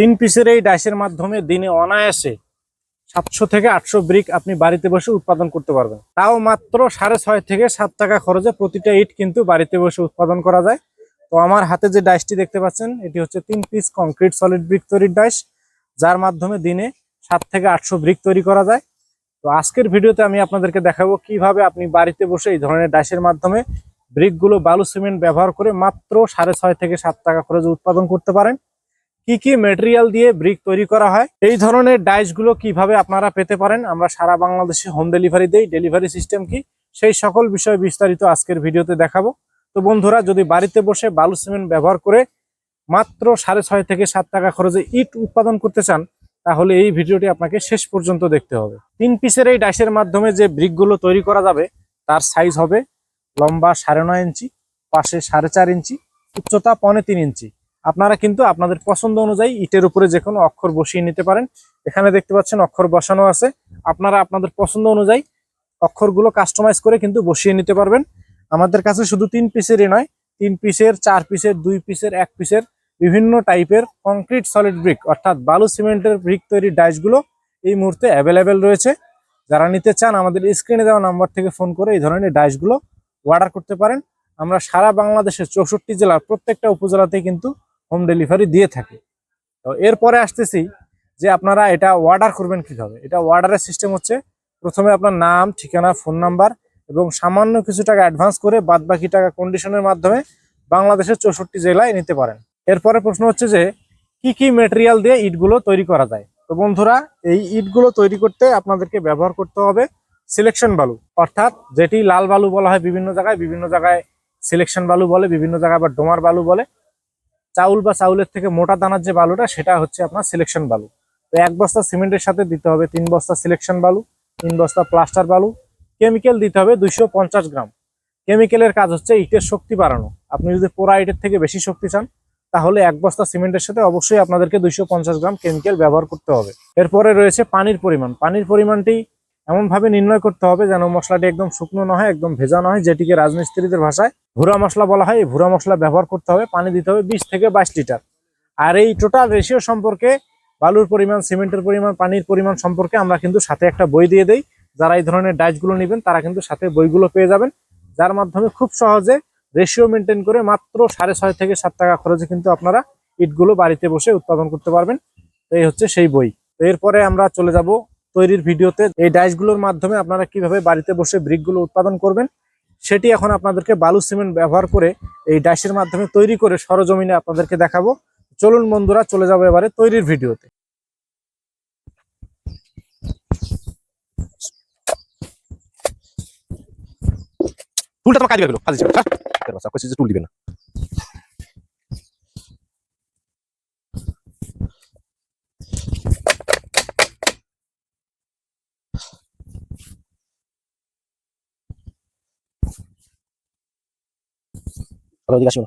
3 পিসের এই ডাইসের মাধ্যমে দিনে অনায়াসে 700 থেকে 800 ব্রিক আপনি বাড়িতে বসে উৎপাদন করতে পারবেন। তাও মাত্র 6.5 থেকে 7 টাকা খরচে প্রতিটা ইট কিন্তু বাড়িতে বসে উৎপাদন করা যায়। তো আমার হাতে যে ডাইসটি দেখতে পাচ্ছেন এটি হচ্ছে 3 পিস কংক্রিট সলিড ব্রিক তৈরির ডাইস, যার মাধ্যমে দিনে 7 থেকে 800 ব্রিক তৈরি করা যায়। তো আজকের ভিডিওতে আমি আপনাদেরকে দেখাবো কিভাবে আপনি বাড়িতে বসে এই ধরনের ডাইসের মাধ্যমে ব্রিকগুলো বালু সিমেন্ট ব্যবহার করে মাত্র 6.5 থেকে 7 টাকা খরচে উৎপাদন করতে পারেন। কি কি ম্যাটেরিয়াল দিয়ে ব্রিক তৈরি করা হয়, এই ধরনের ডাইসগুলো কিভাবে আপনারা পেতে পারেন, আমরা সারা বাংলাদেশে হোম ডেলিভারি দেই, ডেলিভারি সিস্টেম কি, সেই সকল বিষয় বিস্তারিত আজকের ভিডিওতে দেখাবো। তো বন্ধুরা, যদি বাড়িতে বসে বালু সিমেন্ট ব্যবহার করে মাত্র 6.5 থেকে 7 টাকা খরচে ইট উৎপাদন করতে চান, তাহলে এই ভিডিওটি আপনাকে শেষ পর্যন্ত দেখতে হবে। 3 পিসের এই ডাইসের মাধ্যমে যে ব্রিকগুলো তৈরি করা যাবে তার সাইজ হবে লম্বা 9.5 ইঞ্চি, পাশে 4.5 ইঞ্চি, উচ্চতা 3.25 ইঞ্চি। আপনারা কিন্তু আপনাদের পছন্দ অনুযায়ী ইটের উপরে যে কোনো অক্ষর বসিয়ে নিতে পারেন। এখানে দেখতে পাচ্ছেন অক্ষর বসানো আছে, আপনারা আপনাদের পছন্দ অনুযায়ী অক্ষরগুলো কাস্টমাইজ করে কিন্তু বসিয়ে নিতে পারবেন। আমাদের কাছে শুধু 3 পিসেরই নয়, 3 পিসের, 4 পিসের, 2 পিসের, 1 পিসের বিভিন্ন টাইপের কংক্রিট সলিড ব্রিক অর্থাৎ বালু সিমেন্টের ব্রিক তৈরির ডাইসগুলো এই মুহূর্তে অ্যাভেলেবেল রয়েছে। যারা নিতে চান আমাদের স্ক্রিনে দেওয়া নাম্বার থেকে ফোন করে এই ধরনের ডাইসগুলো অর্ডার করতে পারেন। আমরা সারা বাংলাদেশের 64 জেলার প্রত্যেকটা উপজেলাতেই কিন্তু হোম ডেলিভারি দিয়ে থাকি। তো এরপরে আসতেছি যে আপনারা এটা অর্ডার করবেন কিভাবে। এটা অর্ডারের সিস্টেম হচ্ছে, প্রথমে আপনার নাম, ঠিকানা, ফোন নাম্বার এবং সামান্য কিছু টাকা অ্যাডভান্স করে বাদ বাকি টাকা কন্ডিশনের মাধ্যমে বাংলাদেশের 64 জেলায় নিতে পারেন। এরপরে প্রশ্ন হচ্ছে যে কি কি ম্যাটেরিয়াল দিয়ে ইটগুলো তৈরি করা যায়। তো বন্ধুরা, এই ইটগুলো তৈরি করতে আপনাদেরকে ব্যবহার করতে হবে সিলেকশন বালু, অর্থাৎ যেটি লাল বালু বলা হয় বিভিন্ন জায়গায় সিলেকশন বালু বলে, বিভিন্ন জায়গায় আবার ডোমার বালু বলে। চাউল বা চাউলের থেকে মোটা দানার যে বালুটা সেটা হচ্ছে আপনার সিলেকশন বালু। তো 1 বস্তা সিমেন্টের সাথে দিতে হবে 3 বস্তা সিলেকশন বালু, 3 বস্তা প্লাস্টার বালু, কেমিক্যাল দিতে হবে 250 গ্রাম। কেমিক্যালের কাজ হচ্ছে ইটের শক্তি বাড়ানো। আপনি যদি পোড়া ইটের থেকে বেশি শক্তি চান তাহলে 1 বস্তা সিমেন্টের সাথে অবশ্যই আপনাদেরকে 250 গ্রাম কেমিক্যাল ব্যবহার করতে হবে। এরপরে রয়েছে পানির পরিমাণ। পানির পরিমাণটি এমনভাবে নির্ণয় করতে হবে যেন মশলাটি একদম শুকনো না হয়, একদম ভেজা না হয়, যেটিকে রাজমিস্ত্রিদের ভাষায় ভুরা মশলা বলা হয়। এই ভুরা মশলা ব্যবহার করতে হবে। পানি দিতে হবে 20 থেকে 22 লিটার। আর এই টোটাল রেশিও সম্পর্কে, বালুর পরিমাণ, সিমেন্টের পরিমাণ, পানির পরিমাণ সম্পর্কে আমরা কিন্তু সাথে একটা বই দিয়ে দেই। যারা এই ধরনের ডাইসগুলো নেবেন তারা কিন্তু সাথে বইগুলো পেয়ে যাবেন, যার মাধ্যমে খুব সহজে রেশিও মেনটেন করে মাত্র 6.5 থেকে 7 টাকা খরচে কিন্তু আপনারা ইটগুলো বাড়িতে বসে উৎপাদন করতে পারবেন। তো এই হচ্ছে সেই বই। তো এরপরে আমরা চলে যাব তৈরির ভিডিওতে। এই ডাইসগুলোর মাধ্যমে আপনারা কিভাবে বাড়িতে বসে ব্রিকগুলো উৎপাদন করবেন সেটি এখন আপনাদেরকে বালু সিমেন্ট ব্যবহার করে এই ডাইসের মাধ্যমে তৈরি করে সরজমিনে আপনাদেরকে দেখাবো। চলুন বন্ধুরা, চলে যাবো এবারে তৈরির ভিডিওতে। টুলটা তোমার কাজে গেলো, কাজে ছিল টুল দিবে না। জিজ্ঞাসা